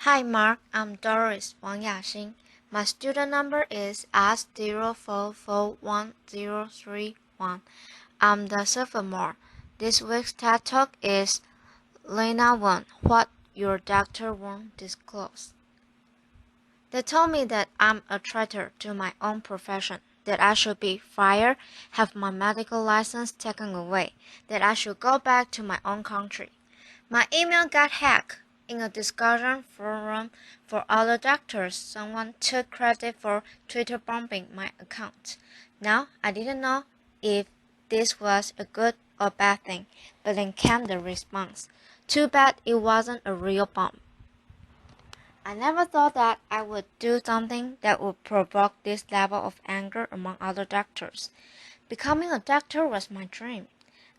Hi Mark, I'm Doris Wang Yaxing. My student number is S044101. I'm the sophomore. This week's TED Talk is Leana 1, What Your Doctor Won't Disclose. They told me that I'm a traitor to my own profession, that I should be fired, have my medical license taken away, that I should go back to my own country. My email got hacked. In a discussion forum for other doctors, someone took credit for Twitter bombing my account. Now, I didn't know if this was a good or bad thing, but then came the response. Too bad it wasn't a real bomb. I never thought that I would do something that would provoke this level of anger among other doctors. Becoming a doctor was my dream.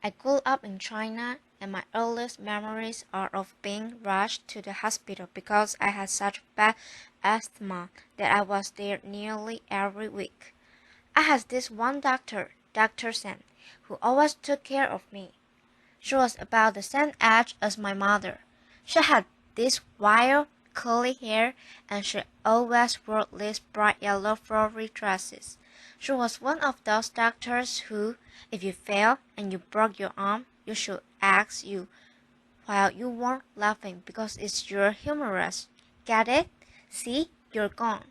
I grew up in China, and my earliest memories are of being rushed to the hospital because I had such bad asthma that I was there nearly every week. I had this one doctor, Dr. Sen, who always took care of me. She was about the same age as my mother. She had this wild, curly hair, and she always wore these bright yellow flowery dresses. She was one of those doctors who, if you fell and you broke your arm, you should ask you while you weren't laughing because it's your humerus. Get it? See, you're gone.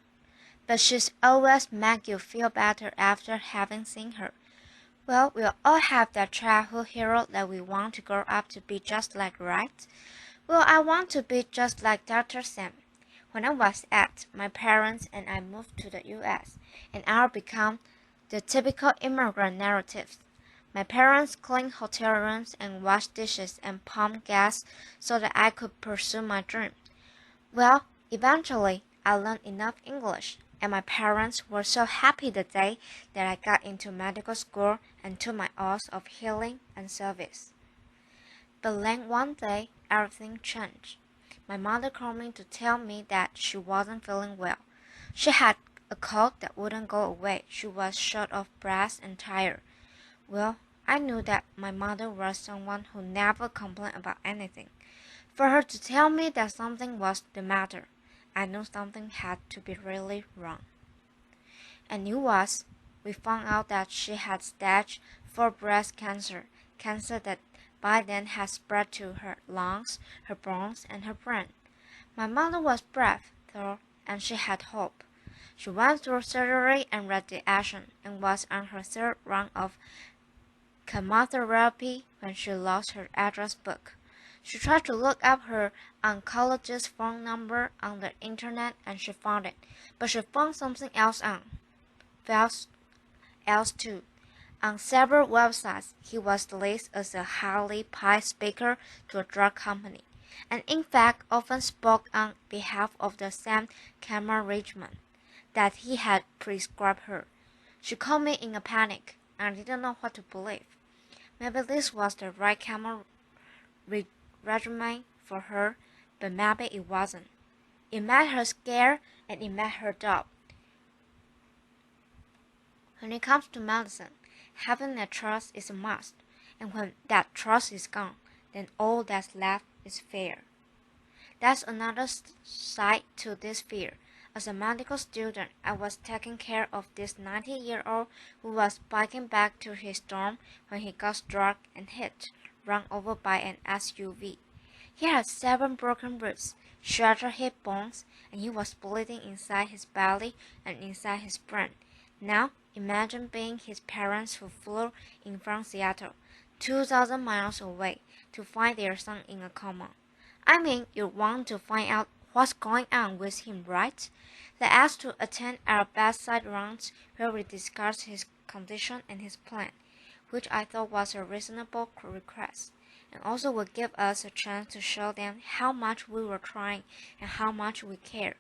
But she's always make you feel better after having seen her. Well, we all have that childhood hero that we want to grow up to be just like, right? Well, I want to be just like Dr. Sam. When I was 8, my parents and I moved to the US, and I became the typical immigrant narrative. My parents cleaned hotel rooms and washed dishes and pumped gas so that I could pursue my dream. Well, eventually, I learned enough English, and my parents were so happy the day that I got into medical school and took my oath of healing and service. But then one day, everything changed. My mother called me to tell me that she wasn't feeling well. She had a cold that wouldn't go away. She was short of breath and tired. Well, I knew that my mother was someone who never complained about anything. For her to tell me that something was the matter, I knew something had to be really wrong. And it was. We found out that she had stage 4 breast cancer, cancer that by then had spread to her lungs, her bones, and her brain. My mother was brave, though, and she had hope. She went through surgery and radiation and was on her 3rd round of chemotherapy when she lost her address book. She tried to look up her oncologist's phone number on the internet and she found it, but she found something else too. On several websites, he was listed as a highly paid speaker to a drug company, and in fact often spoke on behalf of the same chemo regimen that he had prescribed her. She called me in a panic, and I didn't know what to believe. Maybe this was the right chemo regimen for her, but maybe it wasn't. It made her scared and it made her doubt. When it comes to medicine, having a trust is a must, and when that trust is gone, then all that's left is fear. That's another side to this fear. As a medical student, I was taking care of this 90-year-old who was biking back to his dorm when he got struck and hit, run over by an SUV. He had 7 broken ribs, shattered hip bones, and he was bleeding inside his belly and inside his brain. Now, imagine being his parents who flew in from Seattle, 2,000 miles away, to find their son in a coma. I mean, you want to find out what's going on with him, right? They asked to attend our bedside rounds where we discussed his condition and his plan, which I thought was a reasonable request, and also would give us a chance to show them how much we were trying and how much we cared.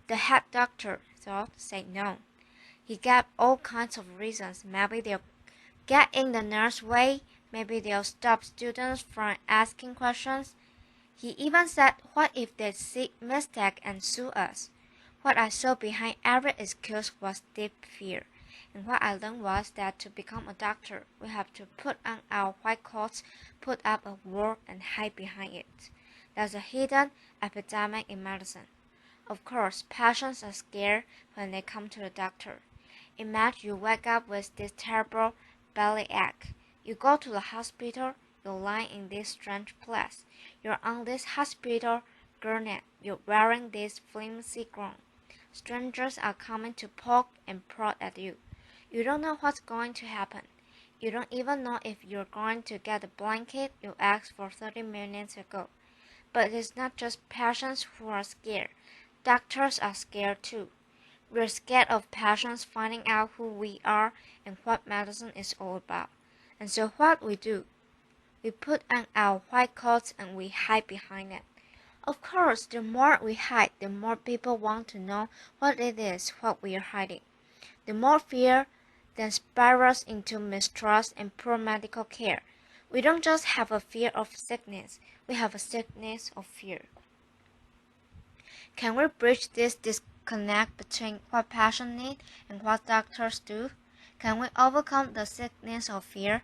The head doctor, though, said no. He gave all kinds of reasons. Maybe they'll get in the nurse way, maybe they'll stop students from asking questions. He even said, what if they see mistake and sue us? What I saw behind every excuse was deep fear. And what I learned was that to become a doctor, we have to put on our white coats, put up a wall, and hide behind it. There's a hidden epidemic in medicine. Of course, patients are scared when they come to the doctor. Imagine you wake up with this terrible bellyache. You go to the hospital, you're lying in this strange place. You're on this hospital gurney, you're wearing this flimsy gown. Strangers are coming to poke and prod at you. You don't know what's going to happen. You don't even know if you're going to get the blanket you asked for 30 minutes ago. But it's not just patients who are scared. Doctors are scared too. We're scared of patients finding out who we are and what medicine is all about. And so what we do? We put on our white coats and we hide behind it. Of course, the more we hide, the more people want to know what it is what we are hiding. The more fear then spirals into mistrust and poor medical care. We don't just have a fear of sickness, we have a sickness of fear. Can we bridge this disconnect between what patients need and what doctors do? Can we overcome the sickness of fear?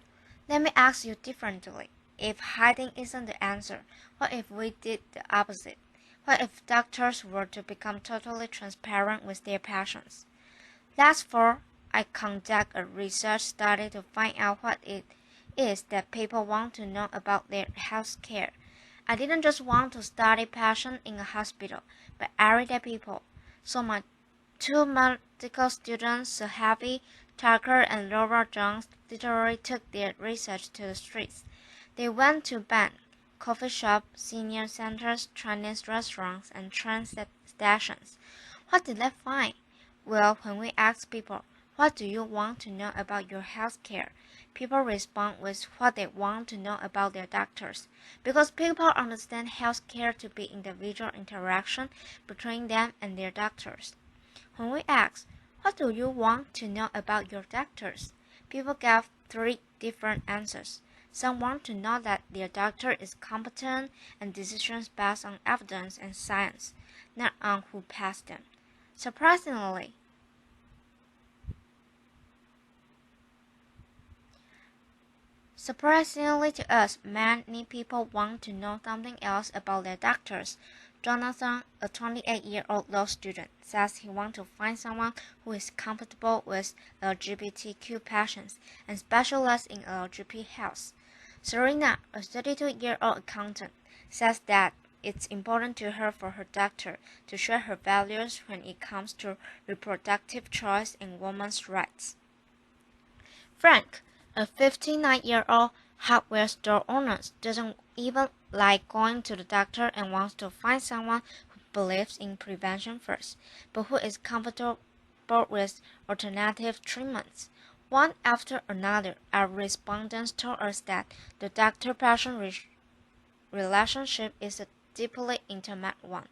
Let me ask you differently. If hiding isn't the answer, what if we did the opposite? What if doctors were to become totally transparent with their patients? Last fall, I conducted a research study to find out what it is that people want to know about their health care. I didn't just want to study patients in a hospital, but everyday people. So my two medical students, Sahabi, Tucker, and Laura Jones, literally took their research to the streets. They went to banks, coffee shops, senior centers, Chinese restaurants, and train stations. What did they find? Well, when we asked people, what do you want to know about your health care? People respond with what they want to know about their doctors, because people understand health care to be individual interaction between them and their doctors. When we ask, what do you want to know about your doctors? People gave three different answers. Some want to know that their doctor is competent and decisions based on evidence and science, not on who passed them. Surprisingly, to us, many people want to know something else about their doctors. Jonathan, a 28-year-old law student, says he wants to find someone who is compatible with LGBTQ patients and specializes in LGBT health. Serena, a 32-year-old accountant, says that it's important to her for her doctor to share her values when it comes to reproductive choice and women's rights. Frank, a 59-year-old hardware store owner, doesn't even like going to the doctor and wants to find someone who believes in prevention first, but who is comfortable with alternative treatments. One after another, our respondents told us that the doctor-patient relationship is a deeply intimate one,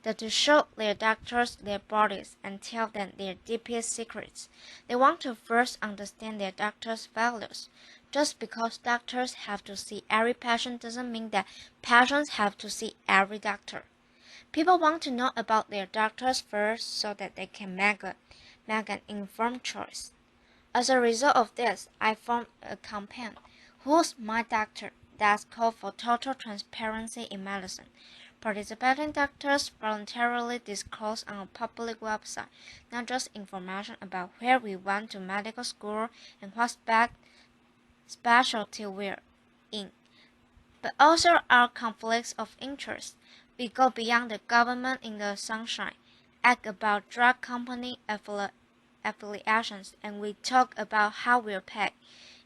that to show their doctors their bodies and tell them their deepest secrets, they want to first understand their doctor's values. Just because doctors have to see every patient doesn't mean that patients have to see every doctor. People want to know about their doctors first so that they can make an informed choice. As a result of this, I formed a campaign, Who's My Doctor?, that's called for total transparency in medicine. Participating doctors voluntarily disclose on a public website not just information about where we went to medical school and what specialty we're in, but also our conflicts of interest. We go beyond the government in the sunshine, act about drug company affiliations, and we talk about how we're paid.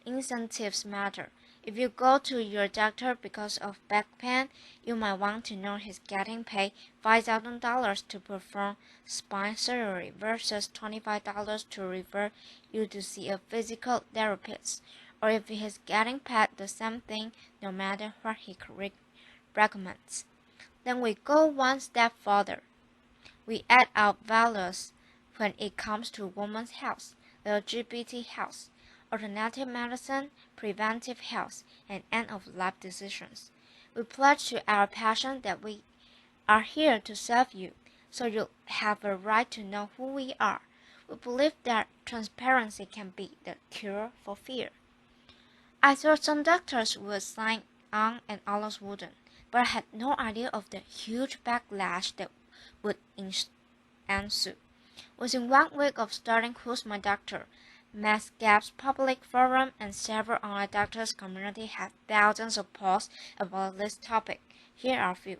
Incentives matter. If you go to your doctor because of back pain, you might want to know he's getting paid $5,000 to perform spine surgery versus $25 to refer you to see a physical therapist, or if he's getting paid the same thing no matter what he recommends. Then we go one step further. We add our values when it comes to women's health, LGBT health, alternative medicine, preventive health, and end-of-life decisions. We pledge to our patients that we are here to serve you, so you have a right to know who we are. We believe that transparency can be the cure for fear. I thought some doctors would sign on and others wouldn't. but I had no idea of the huge backlash that would ensue. Within 1 week of starting Who's My Doctor, Mass Gap's public forum and several online doctors community had thousands of posts about this topic. Here are a few.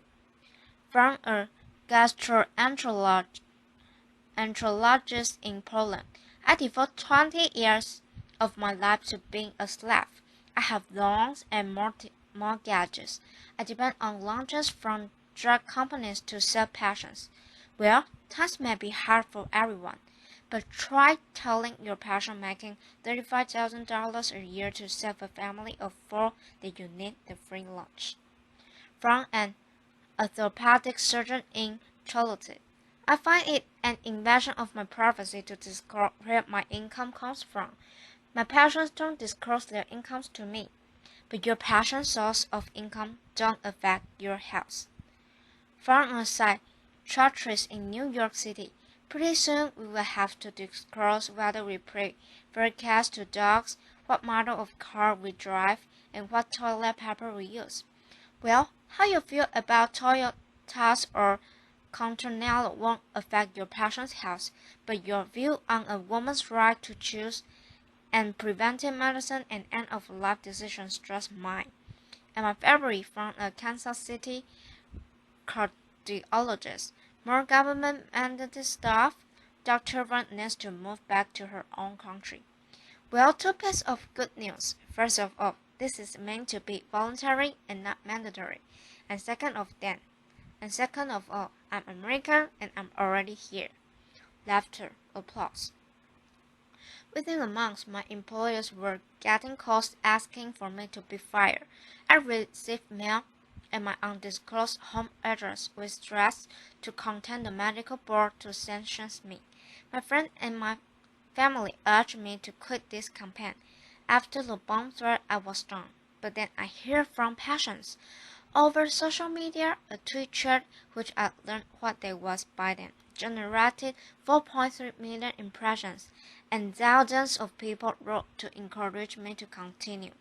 From a gastroenterologist in Poland, I devote 20 years of my life to being a slave. I have loans and mortgages. I depend on loans from drug companies to sell patients. Well, times may be hard for everyone, but try telling your patient making $35,000 a year to save a family of 4 that you need the free lunch. From an orthopedic surgeon in Charlotte, I find it an invasion of my privacy to disclose where my income comes from. My patients don't disclose their incomes to me, but your patient's source of income don't affect your health. From a psychiatrist in New York City, pretty soon we will have to disclose whether we prefer cats to dogs, what model of car we drive, and what toilet paper we use. Well, how you feel about Toyotas or Continental won't affect your patient's health, but your view on a woman's right to choose and preventive medicine and end-of-life decisions just mine. And my favorite from a Kansas City cardiologist. More government-mandated stuff. Dr. Van needs to move back to her own country. Well, 2 pieces of good news. First of all, this is meant to be voluntary and not mandatory. And second of all, I'm American and I'm already here. Laughter, applause. Within a month, my employers were getting calls asking for me to be fired. I received mail and my undisclosed home address with threats to contact the medical board to sanction me. My friend and my family urged me to quit this campaign. After the bomb threat, I was done. But then I hear from patients. Over social media, a tweet thread, which I learned what they was by then, generated 4.3 million impressions, and thousands of people wrote to encourage me to continue.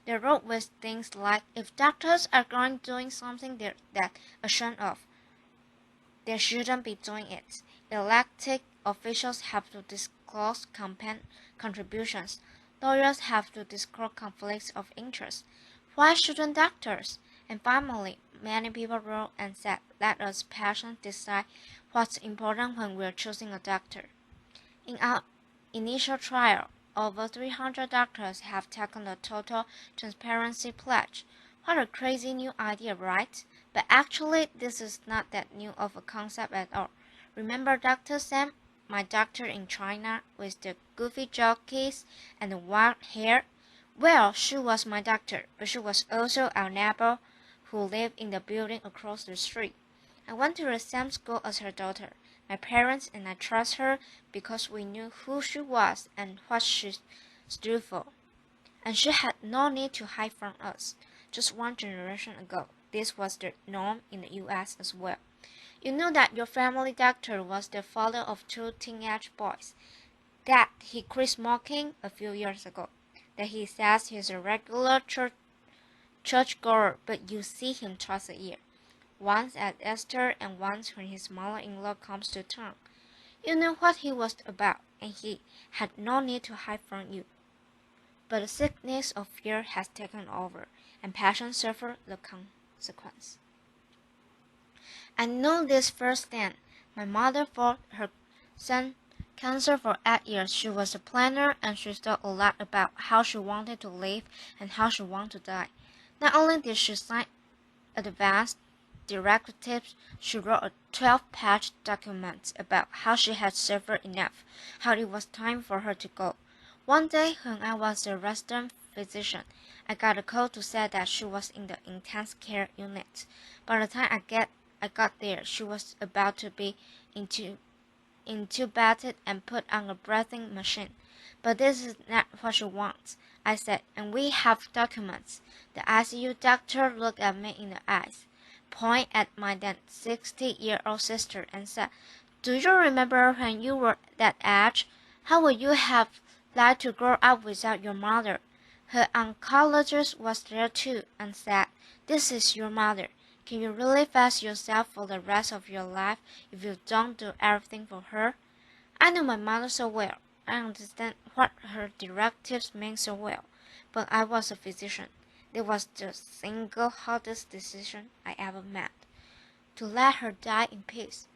They wrote with things like, if doctors are going doing something they're ashamed of, they shouldn't be doing it. Elected officials have to disclose campaign contributions. Lawyers have to disclose conflicts of interest. Why shouldn't doctors? And finally, many people wrote and said, let us patients decide what's important when we're choosing a doctor. In our initial trial, over 300 doctors have taken the total transparency pledge. What a crazy new idea, right? But actually, this is not that new of a concept at all. Remember Dr. Sam, my doctor in China, with the goofy jockeys and the wild hair? Well, she was my doctor, but she was also our neighbor who lived in the building across the street. I went to the same school as her daughter. My parents and I trust her because we knew who she was and what she stood for. And she had no need to hide from us. Just 1 generation ago, this was the norm in the US as well. You knew that your family doctor was the father of 2 teenage boys, that he quit smoking a few years ago, that he says he's a regular churchgoer, but you see him twice a year, once at Easter and once when his mother-in-law comes to town. You knew what he was about, and he had no need to hide from you. But the sickness of fear has taken over, and patients suffer the consequence. I know this firsthand. My mother fought her son cancer for 8 years. She was a planner, and she thought a lot about how she wanted to live and how she wanted to die. Not only did she sign advance directives, she wrote a 12-page document about how she had suffered enough, how it was time for her to go. One day, when I was a resident physician, I got a call to say that she was in the intensive care unit. By the time I got there, she was about to be intubated and put on a breathing machine. But this is not what she wants, I said, and we have documents. The ICU doctor looked at me in the eyes, pointed at my then 60-year-old sister, and said, do you remember when you were that age? How would you have liked to grow up without your mother? Her oncologist was there too, and said, this is your mother. Can you really face yourself for the rest of your life if you don't do everything for her? I know my mother so well. I understand what her directives mean so well. But I was a physician. It was the single hardest decision I ever made. To let her die in peace.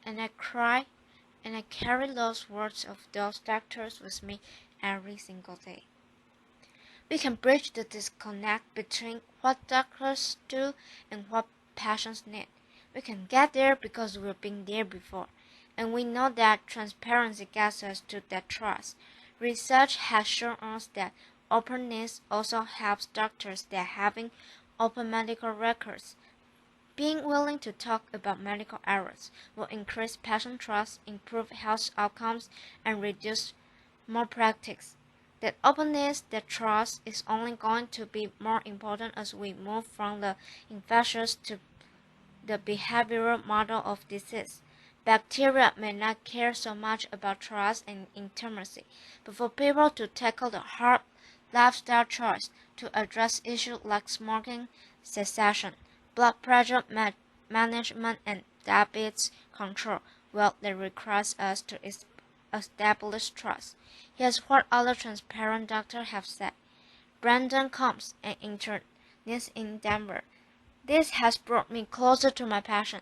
And I cry, and I carry those words of those doctors with me every single day. We can bridge the disconnect between what doctors do and what patients need. We can get there because we've been there before, and we know that transparency gets us to that trust. Research has shown us that openness also helps doctors that having open medical records. Being willing to talk about medical errors will increase patient trust, improve health outcomes, and reduce malpractice. That openness, that trust is only going to be more important as we move from the infectious to the behavioral model of disease. Bacteria may not care so much about trust and intimacy, but for people to tackle the hard lifestyle choice to address issues like smoking cessation, blood pressure management, and diabetes control, well, they require us to establish trust. Here's what other transparent doctors have said. Brandon Combs, an internist in Denver. This has brought me closer to my passion,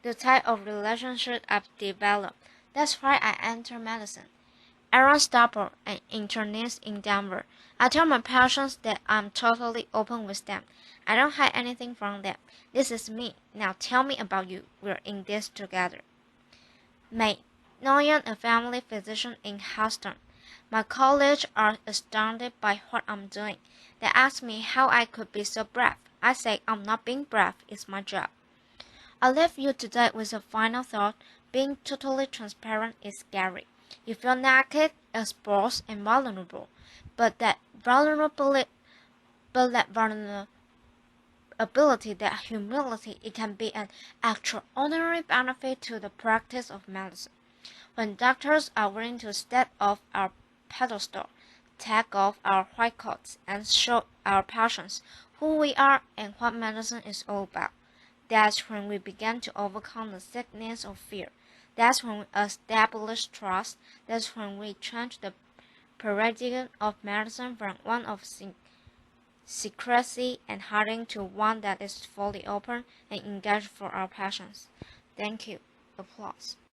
the type of relationship I've developed. That's why I entered medicine. Aaron Stapper, an internist in Denver. I tell my patients that I'm totally open with them. I don't hide anything from them. This is me. Now tell me about you. We're in this together. May. Noyan, a family physician in Houston. My colleagues are astounded by what I'm doing. They ask me how I could be so brave. I say I'm not being brave, it's my job. I leave you today with a final thought. Being totally transparent is scary. You feel naked, exposed, and vulnerable. But that vulnerability, that humility, it can be an extraordinary benefit to the practice of medicine. When doctors are willing to step off our pedestal, take off our white coats, and show our patients who we are and what medicine is all about, that's when we begin to overcome the sickness of fear. That's when we establish trust. That's when we change the paradigm of medicine from one of secrecy and hiding to one that is fully open and engaged for our patients. Thank you. Applause.